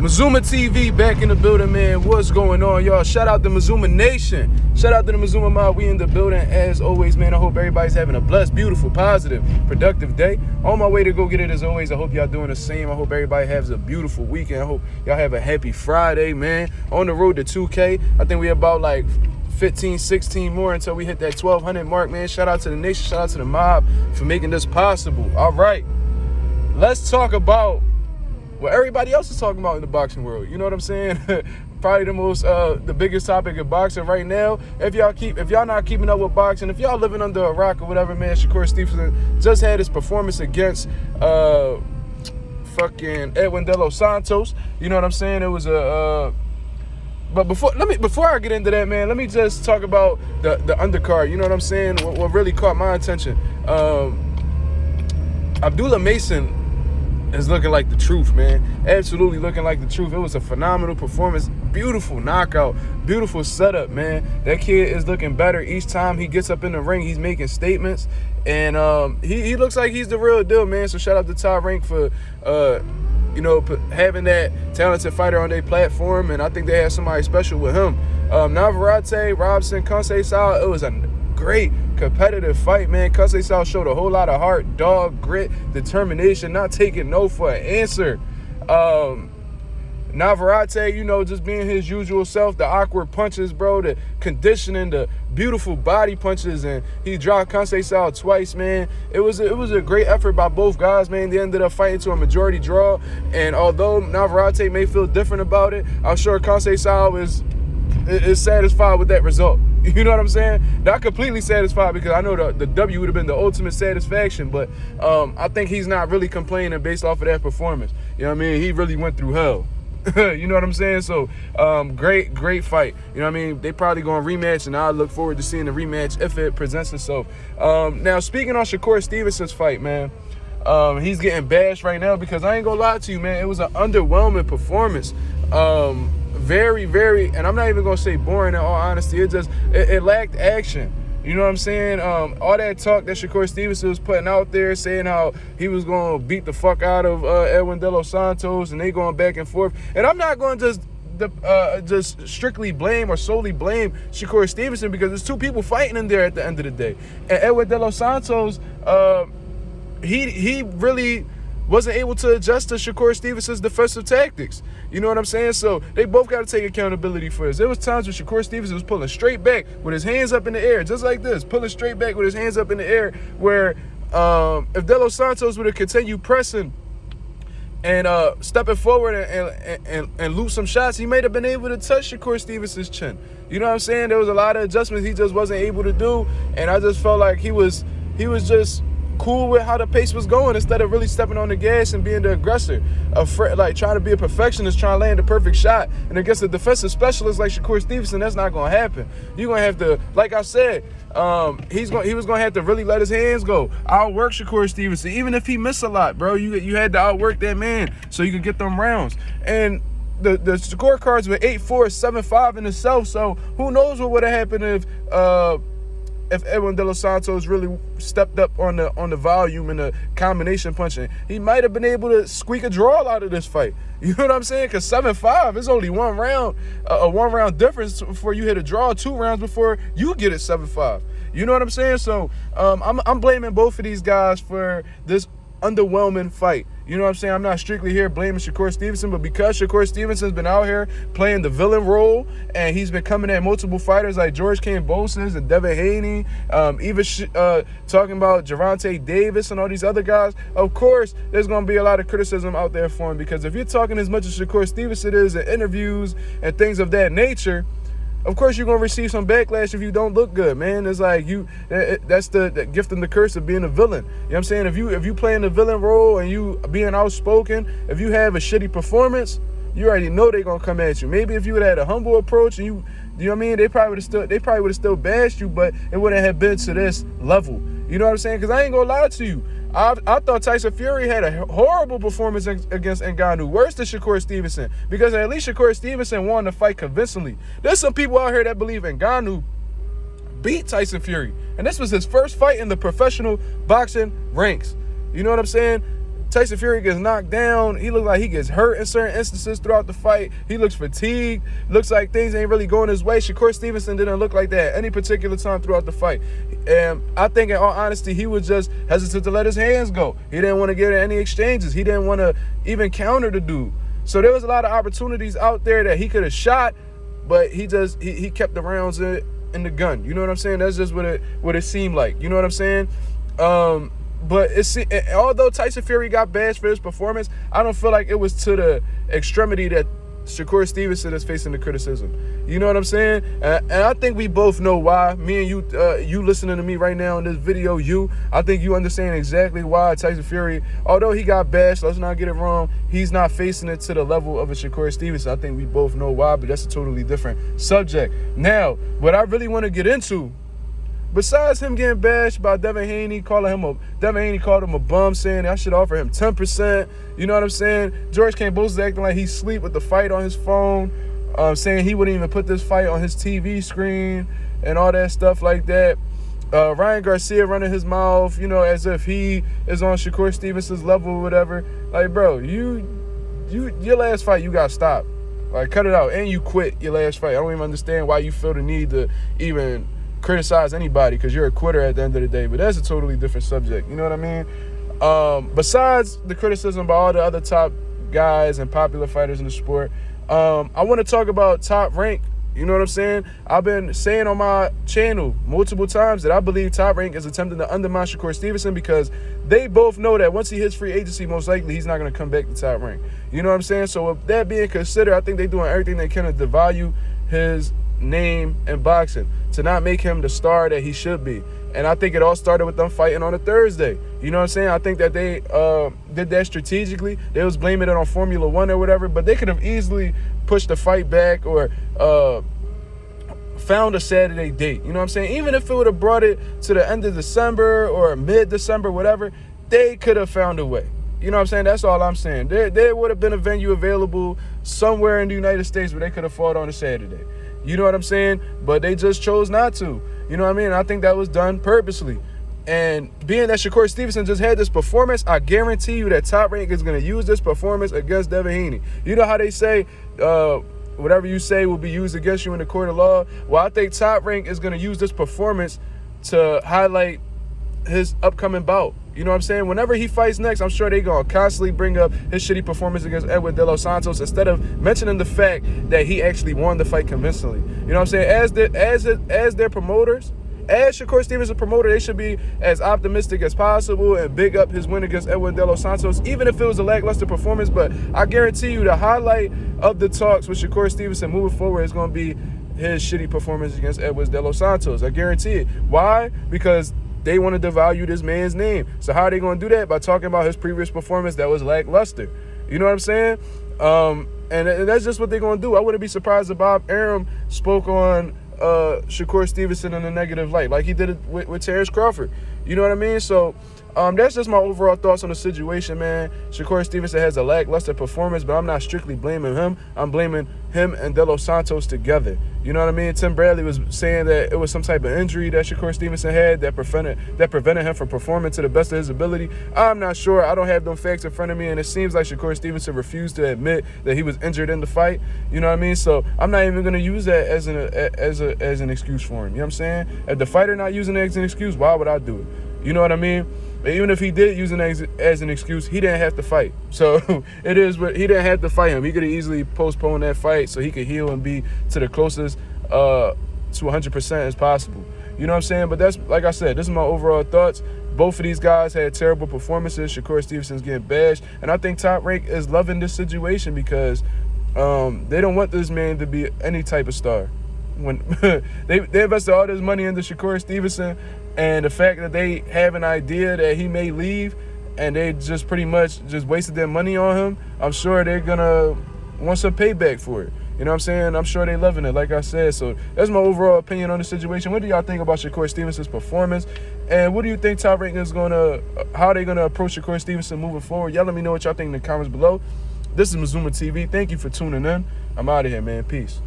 Mazuma TV back in the building, man. What's going on, y'all? Shout out to Mazuma Nation. Shout out to the Mazuma Mob. We in the building as always, man. I hope everybody's having a blessed, beautiful, positive, productive day. On my way to go get it as always. I hope y'all doing the same. I hope everybody has a beautiful weekend. I hope y'all have a happy Friday, man. On the road to 2K. I think we about like 15, 16 more until we hit that 1,200 mark, man. Shout out to the nation. Shout out to the mob for making this possible. All right. Let's talk about what everybody else is talking about in the boxing world. You know what I'm saying? Probably the biggest topic of boxing right now. If y'all not keeping up with boxing, if y'all living under a rock or whatever, man, Shakur Stevenson just had his performance against fucking Edwin De Los Santos. You know what I'm saying? It was but before I get into that, man, let me just talk about the undercard. You know what I'm saying? What really caught my attention. Abdullah Mason is looking like the truth, man. Absolutely looking like the truth. It was a phenomenal performance. Beautiful knockout. Beautiful setup, man. That kid is looking better each time he gets up in the ring. He's making statements. And he looks like he's the real deal, man. So shout out to Top Rank for having that talented fighter on their platform. And I think they had somebody special with him. Navarrete, Robson, Conceição, it was a great competitive fight, man. Conceição showed a whole lot of heart, dog, grit, determination, not taking no for an answer. Navarrete, just being his usual self, the awkward punches, bro, the conditioning, the beautiful body punches, and he dropped Conceição twice, man. It was a great effort by both guys, man. They ended up fighting to a majority draw, and although Navarrete may feel different about it, I'm sure Conceição is satisfied with that result. You know what I'm saying? Not completely satisfied, because I know the W would have been the ultimate satisfaction, but I think he's not really complaining based off of that performance. You know what I mean? He really went through hell. You know what I'm saying? So great fight. You know what I mean? They probably going to rematch, and I look forward to seeing the rematch if it presents itself. Now, speaking on Shakur Stevenson's fight, man, he's getting bashed right now because I ain't gonna lie to you, man. It was an underwhelming performance. Very, very, and I'm not even gonna say boring in all honesty. It lacked action. You know what I'm saying? All that talk that Shakur Stevenson was putting out there, saying how he was gonna beat the fuck out of Edwin De Los Santos, and they going back and forth. And I'm not gonna just strictly blame or solely blame Shakur Stevenson, because there's two people fighting in there at the end of the day. And Edwin De Los Santos, he really wasn't able to adjust to Shakur Stevenson's defensive tactics. You know what I'm saying? So they both got to take accountability for this. There was times when Shakur Stevenson was pulling straight back with his hands up in the air, just like this, pulling straight back with his hands up in the air, where if De Los Santos would have continued pressing and stepping forward and loop some shots, he might have been able to touch Shakur Stevenson's chin. You know what I'm saying? There was a lot of adjustments he just wasn't able to do, and I just felt like he was just cool with how the pace was going instead of really stepping on the gas and being the aggressor, like trying to be a perfectionist, trying to land the perfect shot. And against a defensive specialist like Shakur Stevenson, that's not going to happen. You're going to have to, like I said, he was going to have to really let his hands go. Outwork Shakur Stevenson, even if he missed a lot, bro. You had to outwork that man so you could get them rounds. And the scorecards were 8-4, 7-5 in itself. So who knows what would have happened if Edwin De Los Santos really stepped up on the volume and the combination punching. He might have been able to squeak a draw out of this fight. You know what I'm saying? Because 7-5 is only one round, a one-round difference before you hit a draw, 2 rounds before you get it 7-5. You know what I'm saying? So I'm blaming both of these guys for this underwhelming fight. You know what I'm saying? I'm not strictly here blaming Shakur Stevenson, but because Shakur Stevenson's been out here playing the villain role, and he's been coming at multiple fighters like George Kambosos and Devin Haney, even talking about Gervonta Davis and all these other guys, of course, there's going to be a lot of criticism out there for him, because if you're talking as much as Shakur Stevenson is in interviews and things of that nature, of course you're going to receive some backlash if you don't look good, man. It's like that's the gift and the curse of being a villain. You know what I'm saying? If you playing the villain role and you being outspoken, if you have a shitty performance, you already know they're going to come at you. Maybe if you would have had a humble approach and you know what I mean, they probably would have still bashed you, but it wouldn't have been to this level. You know what I'm saying? Because I ain't going to lie to you. I thought Tyson Fury had a horrible performance against Ngannou, worse than Shakur Stevenson, because at least Shakur Stevenson won the fight convincingly. There's some people out here that believe Ngannou beat Tyson Fury, and this was his first fight in the professional boxing ranks. You know what I'm saying? Tyson Fury gets knocked down. He looks like he gets hurt in certain instances throughout the fight. He looks fatigued. Looks like things ain't really going his way. Shakur Stevenson didn't look like that at any particular time throughout the fight. And I think, in all honesty, he was just hesitant to let his hands go. He didn't want to get in any exchanges. He didn't want to even counter the dude. So there was a lot of opportunities out there that he could have shot, but he kept the rounds in the gun. You know what I'm saying? That's just what it seemed like. You know what I'm saying? But although Tyson Fury got bashed for his performance, I don't feel like it was to the extremity that Shakur Stevenson is facing the criticism. You know what I'm saying? And I think we both know why. Me and you listening to me right now in this video, I think you understand exactly why Tyson Fury, although he got bashed, let's not get it wrong, he's not facing it to the level of a Shakur Stevenson. I think we both know why, but that's a totally different subject. Now, what I really want to get into, besides him getting bashed by Devin Haney, Devin Haney called him a bum, saying I should offer him 10%. You know what I'm saying? George Kambosos acting like he sleep with the fight on his phone, saying he wouldn't even put this fight on his TV screen and all that stuff like that. Ryan Garcia running his mouth, as if he is on Shakur Stevenson's level or whatever. Like, bro, your last fight, you got stopped. Like, cut it out. And you quit your last fight. I don't even understand why you feel the need to even criticize anybody, because you're a quitter at the end of the day. But that's a totally different subject. You know what I mean? Besides the criticism by all the other top guys and popular fighters in the sport, I want to talk about Top Rank. You know what I'm saying? I've been saying on my channel multiple times that I believe Top Rank is attempting to undermine Shakur Stevenson, because they both know that once he hits free agency, most likely he's not going to come back to Top Rank. You know what I'm saying? So with that being considered, I think they're doing everything they can to devalue his name in boxing, to not make him the star that he should be. And I think it all started with them fighting on a Thursday. You know what I'm saying? I think that they did that strategically. They was blaming it on Formula One or whatever, but they could have easily pushed the fight back or found a Saturday date. You know what I'm saying? Even if it would have brought it to the end of December or mid-December, whatever, they could have found a way. You know what I'm saying? That's all I'm saying. There would have been a venue available somewhere in the United States where they could have fought on a Saturday. You know what I'm saying? But they just chose not to. You know what I mean? I think that was done purposely. And being that Shakur Stevenson just had this performance, I guarantee you that Top Rank is going to use this performance against Devin Haney. You know how they say, whatever you say will be used against you in the court of law? Well, I think Top Rank is going to use this performance to highlight his upcoming bout. You know what I'm saying? Whenever he fights next, I'm sure they're going to constantly bring up his shitty performance against Edwin De Los Santos instead of mentioning the fact that he actually won the fight convincingly. You know what I'm saying? As their promoters, as Shakur Stevenson's promoter, they should be as optimistic as possible and big up his win against Edwin De Los Santos, even if it was a lackluster performance. But I guarantee you the highlight of the talks with Shakur Stevenson moving forward is going to be his shitty performance against Edwin De Los Santos. I guarantee it. Why? Because they want to devalue this man's name. So how are they going to do that? By talking about his previous performance that was lackluster. You know what I'm saying? And that's just what they're going to do. I wouldn't be surprised if Bob Arum spoke on Shakur Stevenson in a negative light, like he did it with Terrence Crawford. You know what I mean? So that's just my overall thoughts on the situation, man. Shakur Stevenson has a lackluster performance, but I'm not strictly blaming him. I'm blaming him and De Los Santos together. You know what I mean? Tim Bradley was saying that it was some type of injury that Shakur Stevenson had that prevented him from performing to the best of his ability. I'm not sure. I don't have them facts in front of me, and it seems like Shakur Stevenson refused to admit that he was injured in the fight. You know what I mean? So I'm not even going to use that as an excuse for him. You know what I'm saying? If the fighter not using it as an excuse, why would I do it? You know what I mean? Even if he did use it as an excuse, he didn't have to fight. So it is what he didn't have to fight him. He could have easily postponed that fight so he could heal and be to the closest to 100% as possible. You know what I'm saying? But that's, like I said, this is my overall thoughts. Both of these guys had terrible performances. Shakur Stevenson's getting bashed. And I think Top Rank is loving this situation because they don't want this man to be any type of star. When they invested all this money into Shakur Stevenson, and the fact that they have an idea that he may leave and they just pretty much just wasted their money on him, I'm sure they're going to want some payback for it. You know what I'm saying? I'm sure they're loving it, like I said. So that's my overall opinion on the situation. What do y'all think about Shakur Stevenson's performance? And what do you think Top Rank is going to, how they going to approach Shakur Stevenson moving forward? Y'all let me know what y'all think in the comments below. This is Mazuma TV. Thank you for tuning in. I'm out of here, man. Peace.